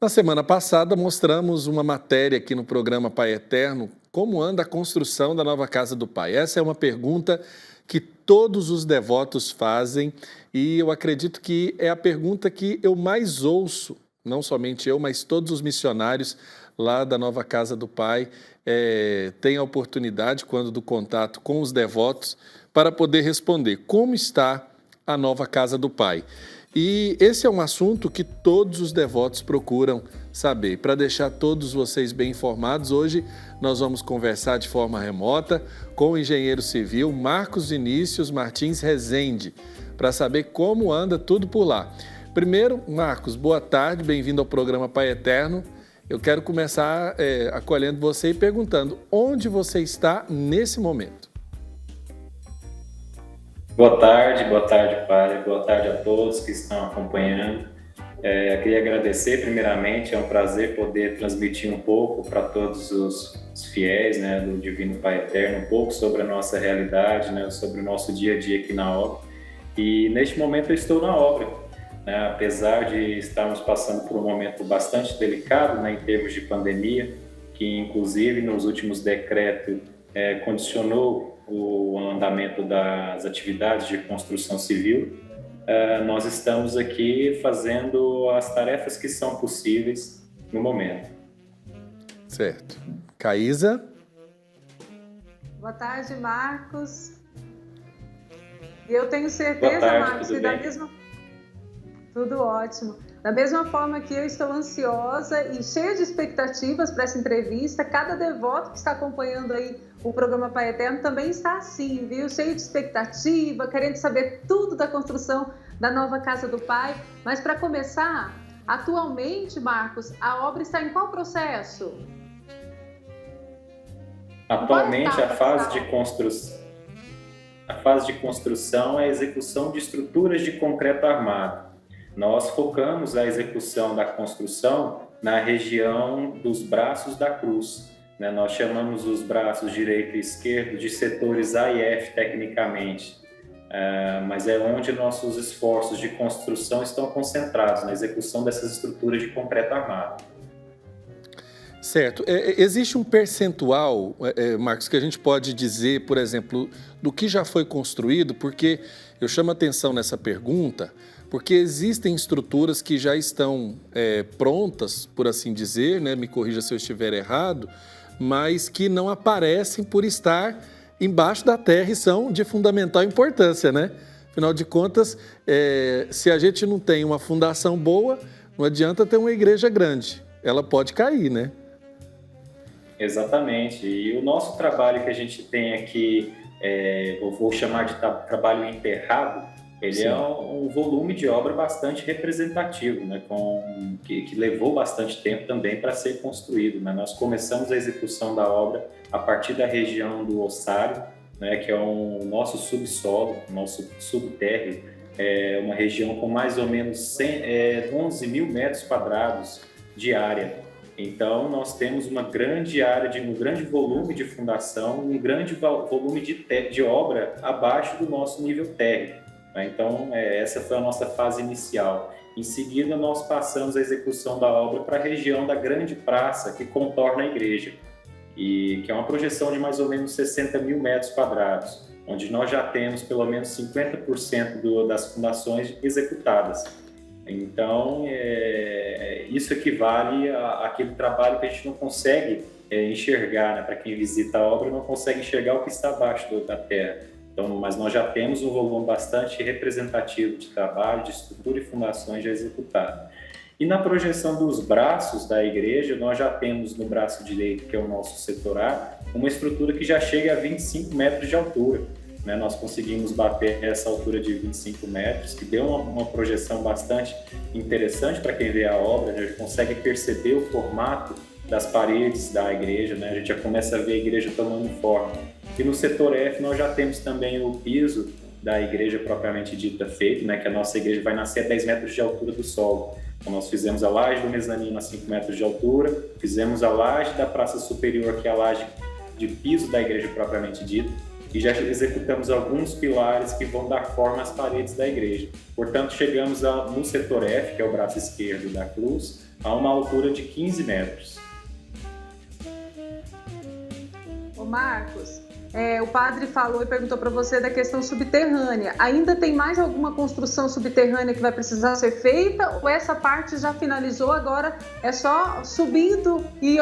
Na semana passada, mostramos uma matéria aqui no programa Pai Eterno, como anda a construção da nova casa do Pai. Essa é uma pergunta que todos os devotos fazem e eu acredito que é a pergunta que eu mais ouço, não somente eu, mas todos os missionários lá da nova casa do Pai têm a oportunidade, quando do contato com os devotos, para poder responder como está a nova casa do Pai. E esse é um assunto que todos os devotos procuram saber. Para deixar todos vocês bem informados, hoje nós vamos conversar de forma remota com o engenheiro civil Marcos Vinícius Martins Rezende, para saber como anda tudo por lá. Primeiro, Marcos, boa tarde, bem-vindo ao programa Pai Eterno. Eu quero começar acolhendo você e perguntando onde você está nesse momento. Boa tarde, Padre. Boa tarde a todos que estão acompanhando. Eu queria agradecer, primeiramente, é um prazer poder transmitir um pouco para todos os fiéis, né, do Divino Pai Eterno, um pouco sobre a nossa realidade, né, sobre o nosso dia a dia aqui na obra. E neste momento eu estou na obra, né, apesar de estarmos passando por um momento bastante delicado, né, em termos de pandemia, que inclusive nos últimos decretos condicionou o andamento das atividades de construção civil. Nós estamos aqui fazendo as tarefas que são possíveis no momento. Certo. Caísa? Boa tarde, Marcos. E eu tenho certeza, Boa tarde, Marcos, tudo que bem? Tudo ótimo. Da mesma forma que eu estou ansiosa e cheia de expectativas para essa entrevista, cada devoto que está acompanhando aí o programa Pai Eterno também está assim, viu? Cheio de expectativa, querendo saber tudo da construção da nova casa do Pai. Mas para começar, atualmente, Marcos, a obra está em qual processo? Atualmente a fase de construção é a execução de estruturas de concreto armado. Nós focamos a execução da construção na região dos braços da cruz, né? Nós chamamos os braços direito e esquerdo de setores A e F tecnicamente, mas é onde nossos esforços de construção estão concentrados, na execução dessas estruturas de concreto armado. Certo. Existe um percentual, Marcos, que a gente pode dizer, por exemplo, do que já foi construído, porque eu chamo a atenção nessa pergunta, porque existem estruturas que já estão prontas, por assim dizer, né? Me corrija se eu estiver errado, mas que não aparecem por estar embaixo da terra e são de fundamental importância, né? Afinal de contas, se a gente não tem uma fundação boa, não adianta ter uma igreja grande, ela pode cair, né? Exatamente. E o nosso trabalho que a gente tem aqui, eu vou chamar de trabalho enterrado, ele Sim. é um volume de obra bastante representativo, né, que levou bastante tempo também para ser construído, né? Nós começamos a execução da obra a partir da região do ossário, né, que é o nosso subsolo, nosso subtérreo, uma região com mais ou menos 11 mil metros quadrados de área. Então, nós temos uma grande área, um grande volume de fundação, um grande volume de obra abaixo do nosso nível térreo. Então, essa foi a nossa fase inicial. Em seguida, nós passamos a execução da obra para a região da grande praça que contorna a igreja, que é uma projeção de mais ou menos 60 mil metros quadrados, onde nós já temos pelo menos 50% das fundações executadas. Então, isso equivale àquele trabalho que a gente não consegue enxergar, né? Para quem visita a obra, não consegue enxergar o que está abaixo da terra. Então, mas nós já temos um volume bastante representativo de trabalho, de estrutura e fundações já executado. E na projeção dos braços da igreja, nós já temos no braço direito, que é o nosso setor A, uma estrutura que já chega a 25 metros de altura, né? Nós conseguimos bater essa altura de 25 metros, que deu uma projeção bastante interessante para quem vê a obra, né? A gente consegue perceber o formato das paredes da igreja, né? A gente já começa a ver a igreja tomando forma. E no setor F nós já temos também o piso da igreja propriamente dita feito, né? Que a nossa igreja vai nascer a 10 metros de altura do solo. Então nós fizemos a laje do mezanino a 5 metros de altura, fizemos a laje da praça superior, que é a laje de piso da igreja propriamente dita, e já executamos alguns pilares que vão dar forma às paredes da igreja. Portanto, chegamos no setor F, que é o braço esquerdo da cruz, a uma altura de 15 metros. Ô Marcos, o padre falou e perguntou para você da questão subterrânea. Ainda tem mais alguma construção subterrânea que vai precisar ser feita ou essa parte já finalizou, agora é só subindo e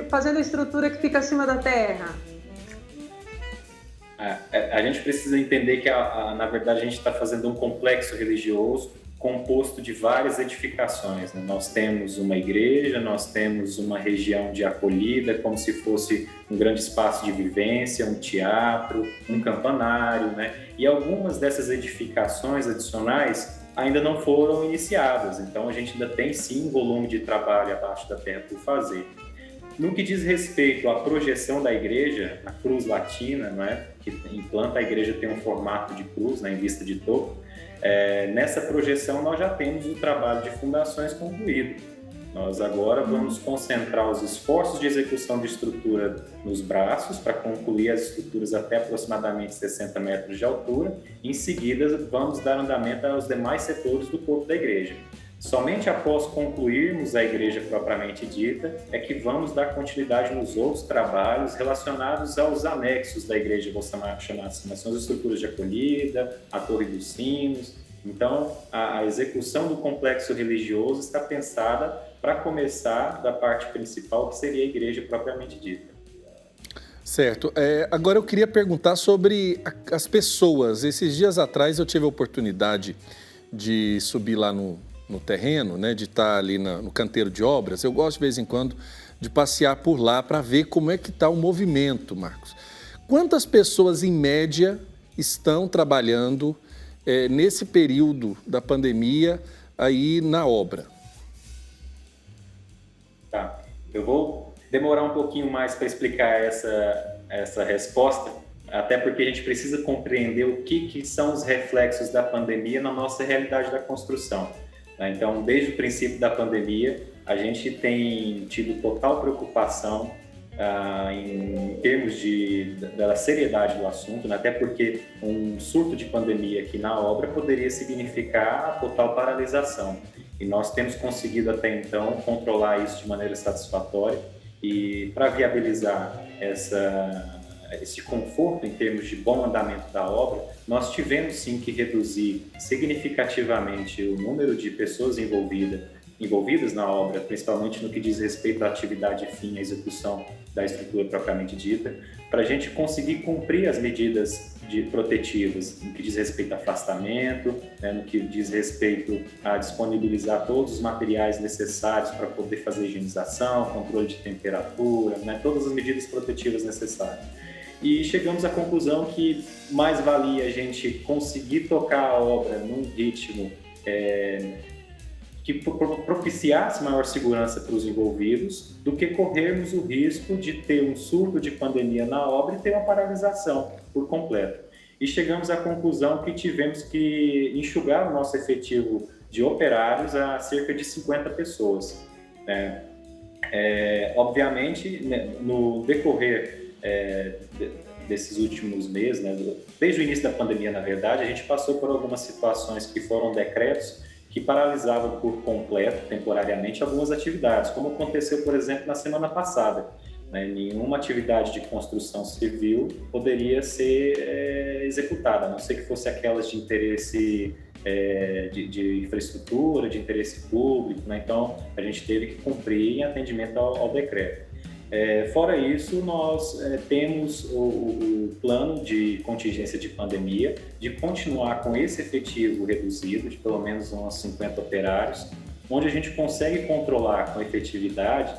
fazendo a estrutura que fica acima da terra? A gente precisa entender que, na verdade, a gente está fazendo um complexo religioso composto de várias edificações, né? Nós temos uma igreja, nós temos uma região de acolhida, como se fosse um grande espaço de vivência, um teatro, um campanário, né? E algumas dessas edificações adicionais ainda não foram iniciadas, então a gente ainda tem sim um volume de trabalho abaixo da terra por fazer. No que diz respeito à projeção da igreja, a cruz latina, não é? Que em planta a igreja tem um formato de cruz, né, em vista de topo. Nessa projeção nós já temos o trabalho de fundações concluído. Nós agora vamos concentrar os esforços de execução de estrutura nos braços para concluir as estruturas até aproximadamente 60 metros de altura. Em seguida, vamos dar andamento aos demais setores do corpo da igreja. Somente após concluirmos a igreja propriamente dita é que vamos dar continuidade nos outros trabalhos relacionados aos anexos da igreja, vou chamar assim, são as estruturas de acolhida, a Torre dos Sinos. Então, a execução do complexo religioso está pensada para começar da parte principal, que seria a igreja propriamente dita. Certo. Agora eu queria perguntar sobre as pessoas. Esses dias atrás eu tive a oportunidade de subir lá no terreno, né, de estar ali no canteiro de obras. Eu gosto de vez em quando de passear por lá para ver como é que está o movimento, Marcos. Quantas pessoas, em média, estão trabalhando nesse período da pandemia aí na obra? Tá, eu vou demorar um pouquinho mais para explicar essa resposta, até porque a gente precisa compreender o que são os reflexos da pandemia na nossa realidade da construção. Então, desde o princípio da pandemia, a gente tem tido total preocupação em termos da seriedade do assunto, né? Até porque um surto de pandemia aqui na obra poderia significar a total paralisação. E nós temos conseguido até então controlar isso de maneira satisfatória e para viabilizar esse conforto em termos de bom andamento da obra, nós tivemos sim que reduzir significativamente o número de pessoas envolvidas na obra, principalmente no que diz respeito à atividade fim, à execução da estrutura propriamente dita, para a gente conseguir cumprir as medidas protetivas no que diz respeito a afastamento, né, no que diz respeito a disponibilizar todos os materiais necessários para poder fazer higienização, controle de temperatura, né, todas as medidas protetivas necessárias. E chegamos à conclusão que mais valia a gente conseguir tocar a obra num ritmo que propiciasse maior segurança para os envolvidos do que corrermos o risco de ter um surto de pandemia na obra e ter uma paralisação por completo. E chegamos à conclusão que tivemos que enxugar o nosso efetivo de operários a cerca de 50 pessoas. Obviamente, no decorrer desses últimos meses, né, desde o início da pandemia, na verdade, a gente passou por algumas situações que foram decretos que paralisavam por completo, temporariamente, algumas atividades, como aconteceu, por exemplo, na semana passada. Nenhuma atividade de construção civil poderia ser executada, a não ser que fosse aquelas de interesse de infraestrutura, de interesse público, né? Então, a gente teve que cumprir em atendimento ao decreto. Fora isso, nós temos o plano de contingência de pandemia, de continuar com esse efetivo reduzido, de pelo menos uns 50 operários, onde a gente consegue controlar com efetividade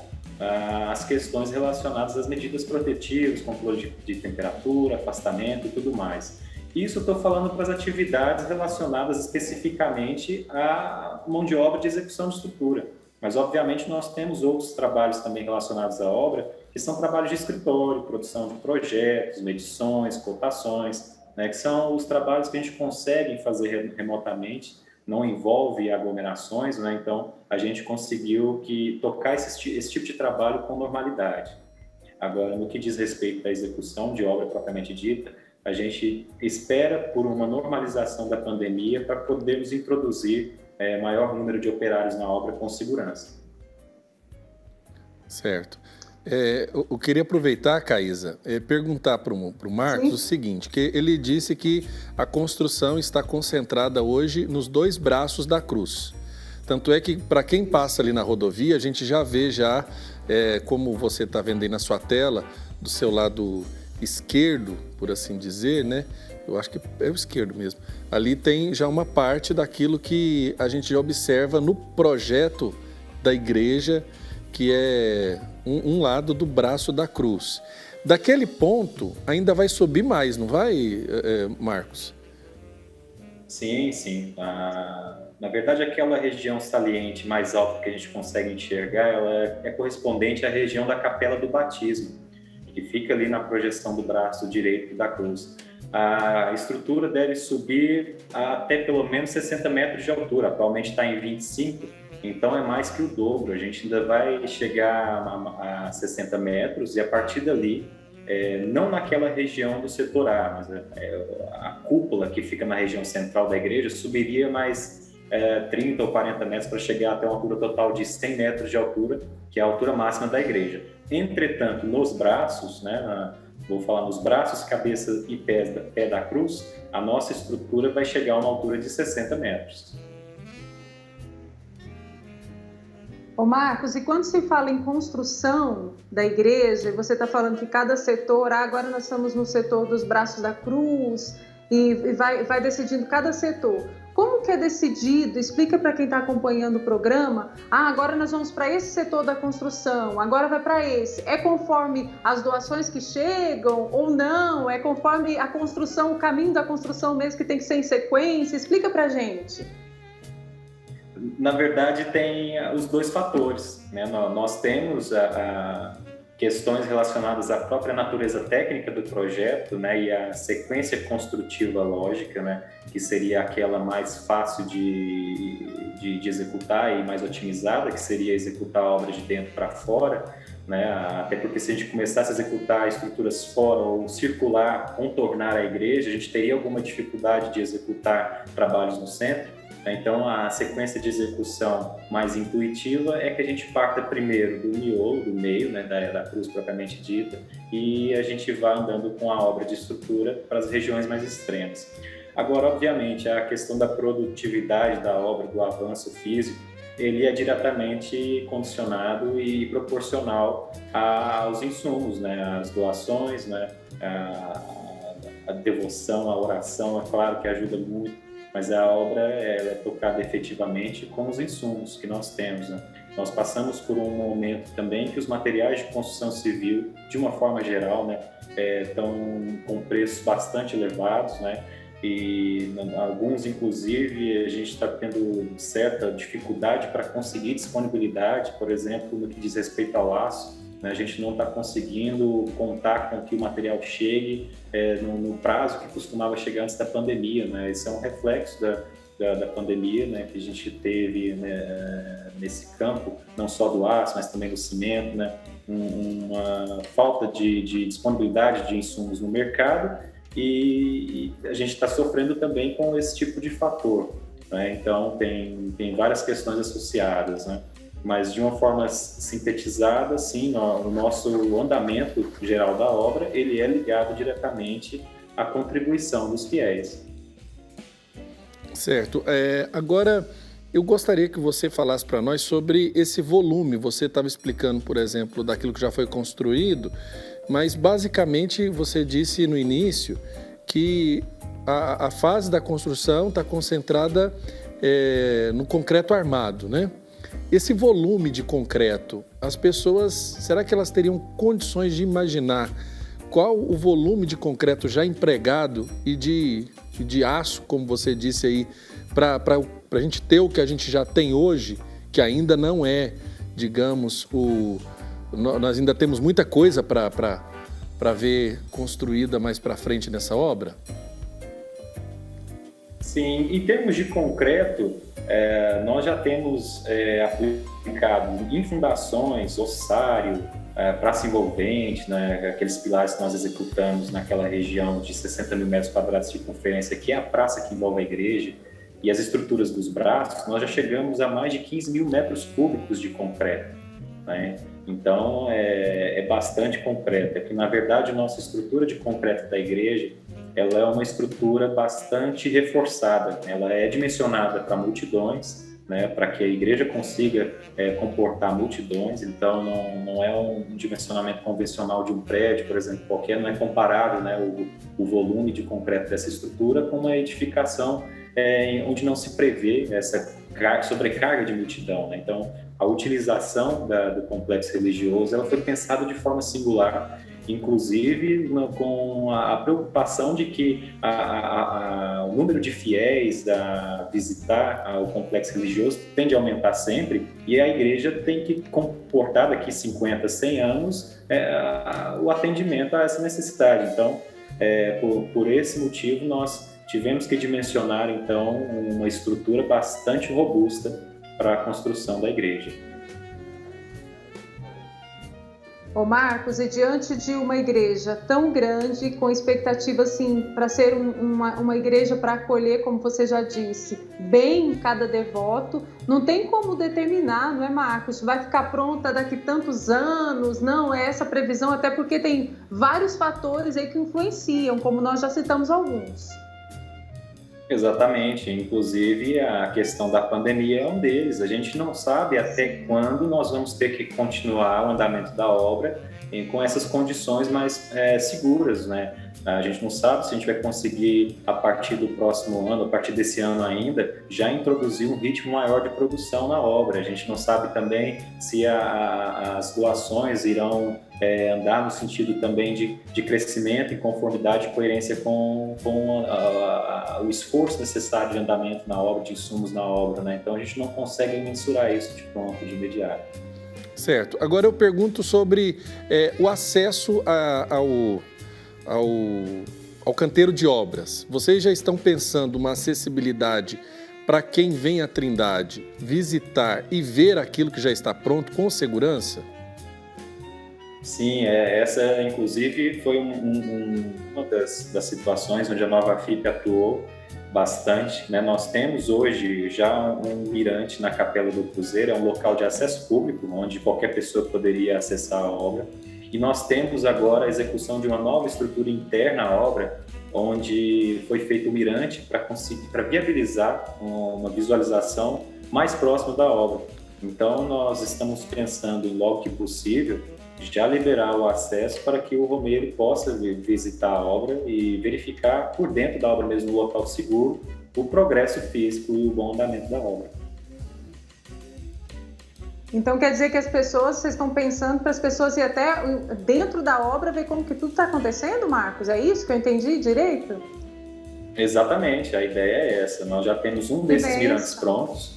as questões relacionadas às medidas protetivas, controle de temperatura, afastamento e tudo mais. Isso eu estou falando para as atividades relacionadas especificamente à mão de obra de execução de estrutura. Mas, obviamente, nós temos outros trabalhos também relacionados à obra, que são trabalhos de escritório, produção de projetos, medições, cotações, né, que são os trabalhos que a gente consegue fazer remotamente, não envolve aglomerações, né, então a gente conseguiu tocar esse tipo de trabalho com normalidade. Agora, no que diz respeito à execução de obra propriamente dita, a gente espera por uma normalização da pandemia para podermos introduzir maior número de operários na obra com segurança. Certo. Eu queria aproveitar, Caísa, perguntar para o Marcos o seguinte, que ele disse que a construção está concentrada hoje nos 2 braços da cruz. Tanto é que, para quem passa ali na rodovia, a gente já vê como você está vendo aí na sua tela, do seu lado esquerdo, por assim dizer, né? Eu acho que é o esquerdo mesmo. Ali tem já uma parte daquilo que a gente já observa no projeto da igreja, que é um lado do braço da cruz. Daquele ponto, ainda vai subir mais, não vai, Marcos? Sim, sim. Na verdade, aquela região saliente mais alta que a gente consegue enxergar, ela é correspondente à região da Capela do Batismo, que fica ali na projeção do braço direito da cruz. A estrutura deve subir até pelo menos 60 metros de altura, atualmente está em 25, então é mais que o dobro. A gente ainda vai chegar a 60 metros e a partir dali, não naquela região do setor A, mas a cúpula que fica na região central da igreja subiria mais 30 ou 40 metros para chegar até uma altura total de 100 metros de altura, que é a altura máxima da igreja. Entretanto, nos braços, né, vou falar nos braços, cabeça e pé da cruz, a nossa estrutura vai chegar a uma altura de 60 metros. Ô Marcos, e quando se fala em construção da igreja, você está falando que cada setor, agora nós estamos no setor dos braços da cruz, e vai decidindo cada setor. Como que é decidido? Explica para quem está acompanhando o programa. Agora nós vamos para esse setor da construção, agora vai para esse. É conforme as doações que chegam ou não? É conforme a construção, o caminho da construção mesmo que tem que ser em sequência? Explica para a gente. Na verdade, tem os 2 fatores, né? Nós temos questões relacionadas à própria natureza técnica do projeto, né? E a sequência construtiva lógica, né? Que seria aquela mais fácil de executar e mais otimizada, que seria executar a obra de dentro para fora, né? Até porque se a gente começasse a executar estruturas fora ou circular, contornar a igreja, a gente teria alguma dificuldade de executar trabalhos no centro. Então, a sequência de execução mais intuitiva é que a gente parta primeiro do miolo, do meio, né, da cruz propriamente dita, e a gente vai andando com a obra de estrutura para as regiões mais extremas. Agora, obviamente, a questão da produtividade da obra, do avanço físico, ele é diretamente condicionado e proporcional aos insumos, né, às doações, né, a devoção, a oração, é claro que ajuda muito, mas a obra é tocada efetivamente com os insumos que nós temos, né? Nós passamos por um momento também que os materiais de construção civil, de uma forma geral, né, estão com preços bastante elevados, né? E alguns, inclusive, a gente está tendo certa dificuldade para conseguir disponibilidade, por exemplo, no que diz respeito ao aço. A gente não está conseguindo contar com que o material chegue no prazo que costumava chegar antes da pandemia, né? Esse é um reflexo da pandemia, né, que a gente teve, né, nesse campo, não só do aço, mas também do cimento, né? Uma falta de disponibilidade de insumos no mercado e a gente está sofrendo também com esse tipo de fator, né? Então, tem várias questões associadas, né? Mas de uma forma sintetizada, sim, o nosso andamento geral da obra, ele é ligado diretamente à contribuição dos fiéis. Certo. Agora, eu gostaria que você falasse para nós sobre esse volume. Você estava explicando, por exemplo, daquilo que já foi construído, mas basicamente você disse no início que a fase da construção está concentrada no concreto armado, né? Esse volume de concreto, as pessoas, será que elas teriam condições de imaginar qual o volume de concreto já empregado e de aço, como você disse aí, para a gente ter o que a gente já tem hoje, que ainda não é, digamos, nós ainda temos muita coisa para ver construída mais para frente nessa obra? Sim, em termos de concreto, nós já temos aplicado em fundações, ossário, praça envolvente, né, aqueles pilares que nós executamos naquela região de 60 mil metros quadrados de circunferência, que é a praça que envolve a igreja, e as estruturas dos braços, nós já chegamos a mais de 15 mil metros cúbicos de concreto, né? Então, é bastante concreto. É que, na verdade, a nossa estrutura de concreto da igreja, ela é uma estrutura bastante reforçada. Ela é dimensionada para multidões, né, para que a igreja consiga comportar multidões. Então, não é um dimensionamento convencional de um prédio, por exemplo, qualquer, não é comparável, né, o volume de concreto dessa estrutura com uma edificação onde não se prevê essa sobrecarga de multidão, né? Então, a utilização do complexo religioso, ela foi pensada de forma singular, inclusive com a preocupação de que o número de fiéis a visitar o complexo religioso tende a aumentar sempre, e a igreja tem que comportar daqui 50, 100 anos o atendimento a essa necessidade. Então, por esse motivo, nós tivemos que dimensionar, então, uma estrutura bastante robusta para a construção da igreja. Ô Marcos, e diante de uma igreja tão grande, com expectativa assim, para ser uma igreja para acolher, como você já disse, bem cada devoto, não tem como determinar, não é, Marcos? Vai ficar pronta daqui tantos anos? Não, é essa previsão, até porque tem vários fatores aí que influenciam, como nós já citamos alguns. Exatamente, inclusive a questão da pandemia é um deles. A gente não sabe até quando nós vamos ter que continuar o andamento da obra com essas condições mais seguras, né? A gente não sabe se a gente vai conseguir, a partir do próximo ano, a partir desse ano ainda, já introduzir um ritmo maior de produção na obra. A gente não sabe também se as doações irão andar no sentido também de crescimento e conformidade e coerência com o esforço necessário de andamento na obra, de insumos na obra, né? Então a gente não consegue mensurar isso de pronto, de imediato. Certo. Agora eu pergunto sobre o acesso ao canteiro de obras. Vocês já estão pensando uma acessibilidade para quem vem à Trindade visitar e ver aquilo que já está pronto com segurança? Sim, essa inclusive foi uma das situações onde a Nova FIP atuou bastante, né? Nós temos hoje já um mirante na Capela do Cruzeiro, é um local de acesso público, onde qualquer pessoa poderia acessar a obra. E nós temos agora a execução de uma nova estrutura interna à obra, onde foi feito o mirante para viabilizar uma visualização mais próxima da obra. Então, nós estamos pensando em, logo que possível, já liberar o acesso para que o romeiro possa visitar a obra e verificar por dentro da obra mesmo, no local seguro, o progresso físico e o bom andamento da obra. Então quer dizer que vocês estão pensando para as pessoas ir até dentro da obra ver como que tudo está acontecendo, Marcos? É isso que eu entendi direito? Exatamente, a ideia é essa. Nós já temos um desses mirantes prontos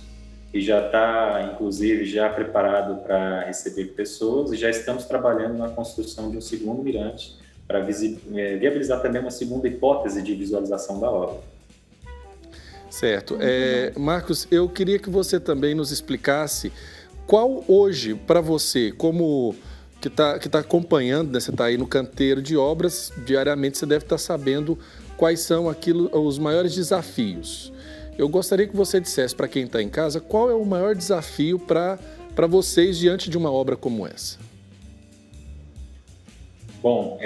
e já está, inclusive, já preparado para receber pessoas, e já estamos trabalhando na construção de um segundo mirante para viabilizar também uma segunda hipótese de visualização da obra. Certo. Marcos, eu queria que você também nos explicasse qual hoje, para você, como que está acompanhando, né, você está aí no canteiro de obras, diariamente você deve estar sabendo quais são os maiores desafios. Eu gostaria que você dissesse para quem está em casa qual é o maior desafio para vocês diante de uma obra como essa. Bom,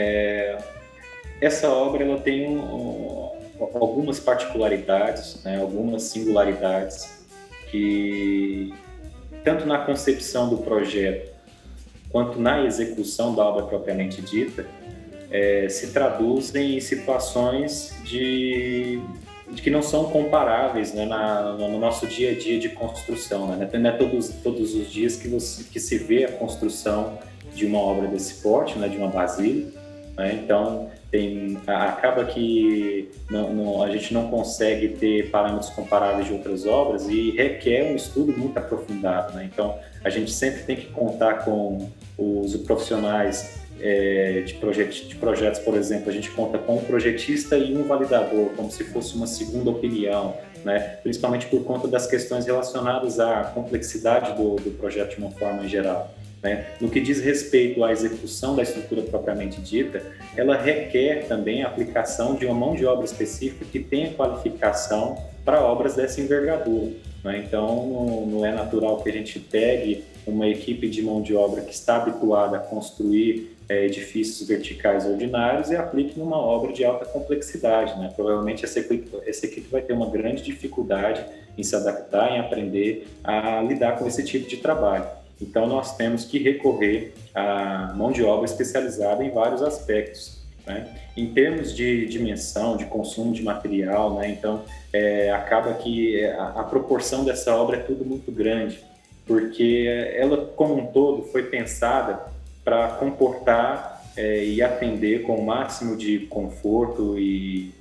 essa obra ela tem algumas particularidades, né, algumas singularidades que, tanto na concepção do projeto quanto na execução da obra propriamente dita, se traduzem em situações de que não são comparáveis, né, no nosso dia a dia de construção, né? Não é todos os dias que se vê a construção de uma obra desse porte, né, de uma basílica, né? Então acaba que a gente não consegue ter parâmetros comparáveis de outras obras e requer um estudo muito aprofundado, né? Então a gente sempre tem que contar com os profissionais de projetos, por exemplo. A gente conta com um projetista e um validador, como se fosse uma segunda opinião, né? Principalmente por conta das questões relacionadas à complexidade do projeto de uma forma geral. né? No que diz respeito à execução da estrutura propriamente dita, ela requer também a aplicação de uma mão de obra específica que tenha qualificação para obras dessa envergadura, né? Então, não é natural que a gente pegue uma equipe de mão de obra que está habituada a construir edifícios verticais ordinários e aplique numa obra de alta complexidade, né? Provavelmente essa equipe vai ter uma grande dificuldade em se adaptar, em aprender a lidar com esse tipo de trabalho. Então, nós temos que recorrer à mão de obra especializada em vários aspectos, né? Em termos de dimensão, de consumo de material, né? Então, acaba que a proporção dessa obra é tudo muito grande, porque ela, como um todo, foi pensada para comportar e atender com o máximo de conforto e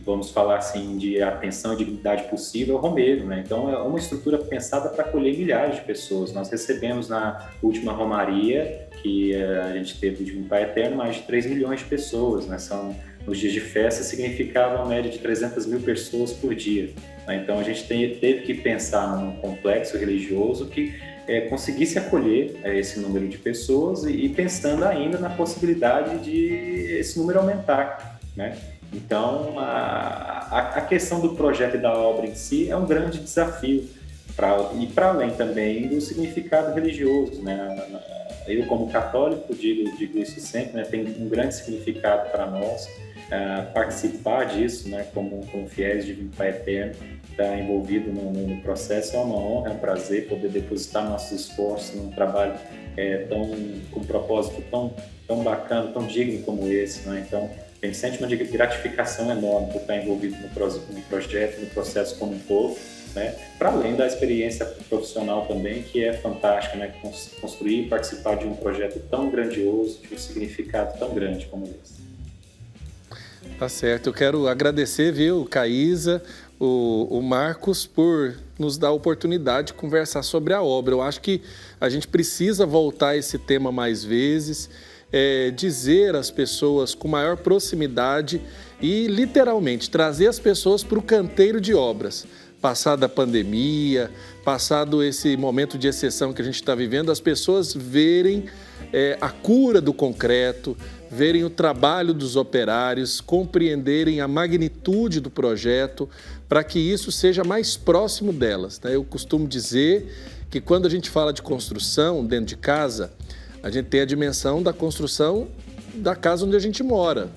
vamos falar assim, de atenção e dignidade possível, Romeiro, né? Então, é uma estrutura pensada para acolher milhares de pessoas. Nós recebemos na última Romaria, que a gente teve de um Pai Eterno, mais de 3 milhões de pessoas, né? Nos dias de festa, significava uma média de 300 mil pessoas por dia, né? Então, a gente teve que pensar num complexo religioso que conseguisse acolher esse número de pessoas e pensando ainda na possibilidade de esse número aumentar, né? Então, a questão do projeto e da obra em si é um grande desafio, e para além também do significado religioso, né? Eu, como católico, digo isso sempre, né? Tem um grande significado para nós participar disso, né? Como fiéis de Pai Eterno, estar envolvido no processo é uma honra, é um prazer poder depositar nossos esforços num trabalho com um propósito tão bacana, tão digno como esse, né? Então, a gente sente uma gratificação enorme por estar envolvido no projeto, no processo como um todo, né? Para além da experiência profissional também, que é fantástica, né? Construir e participar de um projeto tão grandioso, de um significado tão grande como esse. Tá certo. Eu quero agradecer, viu, Caísa, o Marcos, por nos dar a oportunidade de conversar sobre a obra. Eu acho que a gente precisa voltar a esse tema mais vezes, dizer às pessoas com maior proximidade e, literalmente, trazer as pessoas para o canteiro de obras. Passada a pandemia, passado esse momento de exceção que a gente está vivendo, as pessoas verem a cura do concreto, verem o trabalho dos operários, compreenderem a magnitude do projeto, para que isso seja mais próximo delas, né? Eu costumo dizer que quando a gente fala de construção dentro de casa, a gente tem a dimensão da construção da casa onde a gente mora,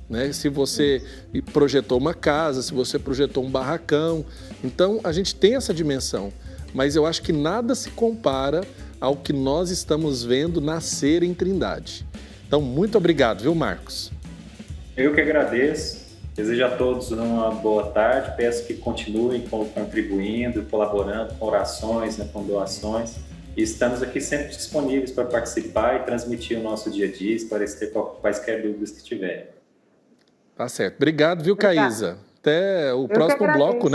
né? Se você projetou uma casa, se você projetou um barracão, então a gente tem essa dimensão, mas eu acho que nada se compara ao que nós estamos vendo nascer em Trindade. Então, muito obrigado, viu, Marcos? Eu que agradeço. Desejo a todos uma boa tarde. Peço que continuem contribuindo, colaborando com orações, né, com doações. E estamos aqui sempre disponíveis para participar e transmitir o nosso dia a dia, esclarecer quaisquer dúvidas que tiverem. Tá certo. Obrigado, viu, Caísa? Até o próximo bloco, né?